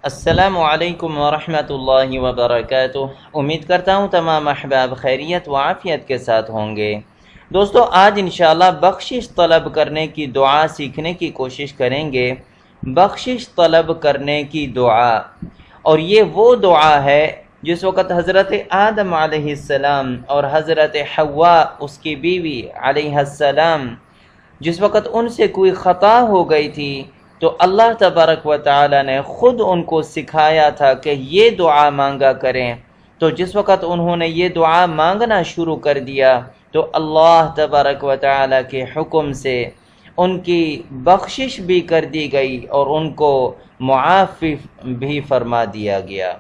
السلام علیکم ورحمۃ اللہ وبرکاتہ۔ امید کرتا ہوں تمام احباب خیریت و عافیت کے ساتھ ہوں گے۔ دوستو، آج انشاءاللہ بخشش طلب کرنے کی دعا سیکھنے کی کوشش کریں گے۔ بخشش طلب کرنے کی دعا، اور یہ وہ دعا ہے جس وقت حضرت آدم علیہ السلام اور حضرت حوا اس کی بیوی علیہ السلام، جس وقت ان سے کوئی خطا ہو گئی تھی تو اللہ تبارک و تعالی نے خود ان کو سکھایا تھا کہ یہ دعا مانگا کریں۔ تو جس وقت انہوں نے یہ دعا مانگنا شروع کر دیا تو اللہ تبارک و تعالی کے حکم سے ان کی بخشش بھی کر دی گئی اور ان کو معافی بھی فرما دیا گیا۔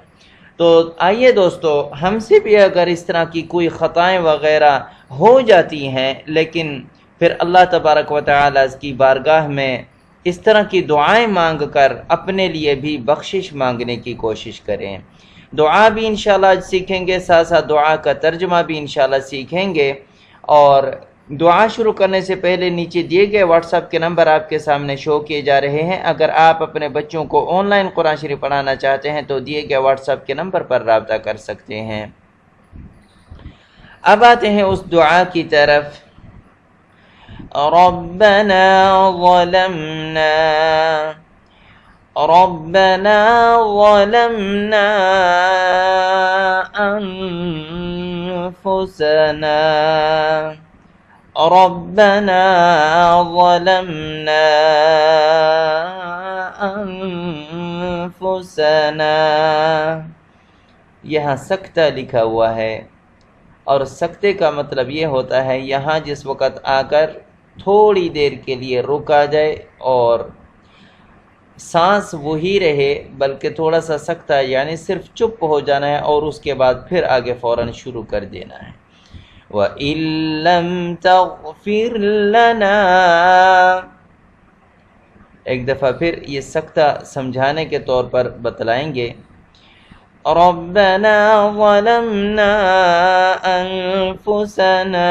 تو آئیے دوستو، ہم سے بھی اگر اس طرح کی کوئی خطائیں وغیرہ ہو جاتی ہیں، لیکن پھر اللہ تبارک و تعالی کی بارگاہ میں اس طرح کی دعائیں مانگ کر اپنے لیے بھی بخشش مانگنے کی کوشش کریں۔ دعا بھی انشاءاللہ سیکھیں گے، ساتھ ساتھ دعا کا ترجمہ بھی انشاءاللہ سیکھیں گے۔ اور دعا شروع کرنے سے پہلے نیچے دیے گئے واٹس ایپ کے نمبر آپ کے سامنے شو کیے جا رہے ہیں۔ اگر آپ اپنے بچوں کو آن لائن قرآن شریف پڑھانا چاہتے ہیں تو دیے گئے واٹس ایپ کے نمبر پر رابطہ کر سکتے ہیں۔ اب آتے ہیں اس دعا کی طرف۔ ربنا ظلمنا أنفسنا ربنا ظلمنا أنفسنا۔ یہاں سکتہ لکھا ہوا ہے، اور سکتے کا مطلب یہ ہوتا ہے یہاں جس وقت آ کر تھوڑی دیر کے لیے رکا جائے اور سانس وہی رہے، بلکہ تھوڑا سا سکتہ یعنی صرف چپ ہو جانا ہے اور اس کے بعد پھر آگے فوراً شروع کر دینا ہے۔ وَإِن لَّمْ تَغْفِرْ لَنَا، ایک دفعہ پھر یہ سکتہ سمجھانے کے طور پر بتلائیں گے۔ ربنا ظلمنا أنفسنا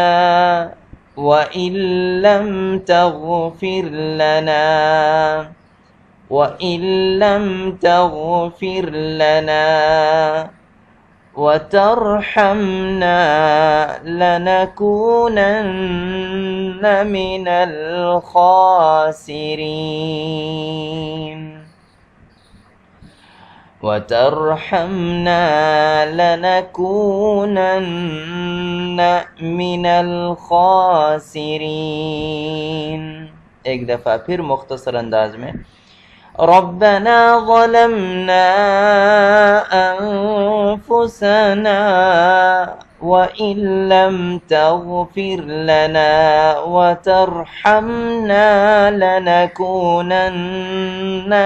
وإن لم تغفر لنا وترحمنا لنكونن من الخاسرين وترحمنا لنكونن من الخاسرين۔ ایک دفعہ پھر مختصر انداز میں۔ ربنا ظلمنا أنفسنا وإن لم تغفر لنا وترحمنا لنكونن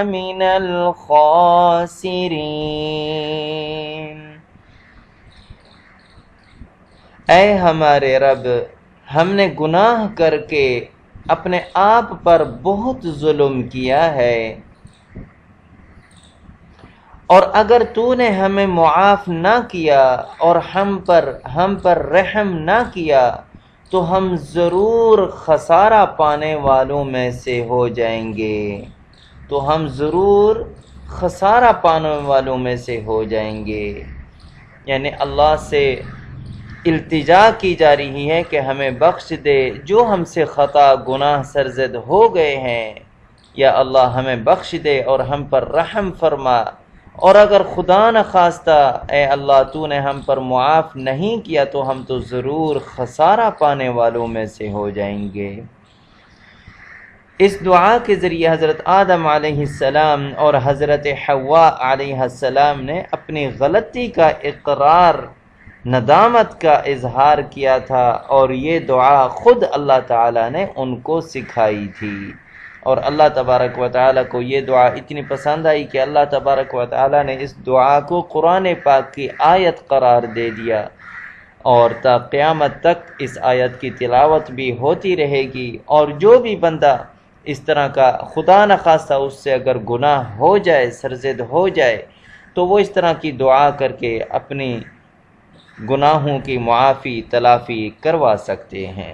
من الخاسرين۔ اے ہمارے رب، ہم نے گناہ کر کے اپنے آپ پر بہت ظلم کیا ہے، اور اگر تو نے ہمیں معاف نہ کیا اور ہم پر رحم نہ کیا تو ہم ضرور خسارہ پانے والوں میں سے ہو جائیں گے، یعنی اللہ سے التجا کی جا رہی ہے کہ ہمیں بخش دے جو ہم سے خطا گناہ سرزد ہو گئے ہیں۔ یا اللہ ہمیں بخش دے اور ہم پر رحم فرما، اور اگر خدا نخواستہ اے اللہ تو نے ہم پر معاف نہیں کیا تو ہم تو ضرور خسارہ پانے والوں میں سے ہو جائیں گے۔ اس دعا کے ذریعے حضرت آدم علیہ السلام اور حضرت حوا علیہ السلام نے اپنی غلطی کا اقرار، ندامت کا اظہار کیا تھا، اور یہ دعا خود اللہ تعالیٰ نے ان کو سکھائی تھی۔ اور اللہ تبارک و تعالیٰ کو یہ دعا اتنی پسند آئی کہ اللہ تبارک و تعالیٰ نے اس دعا کو قرآن پاک کی آیت قرار دے دیا، اور تا قیامت تک اس آیت کی تلاوت بھی ہوتی رہے گی۔ اور جو بھی بندہ اس طرح کا خدا نخواستہ اس سے اگر گناہ ہو جائے، سرزد ہو جائے، تو وہ اس طرح کی دعا کر کے اپنی گناہوں کی معافی تلافی کروا سکتے ہیں۔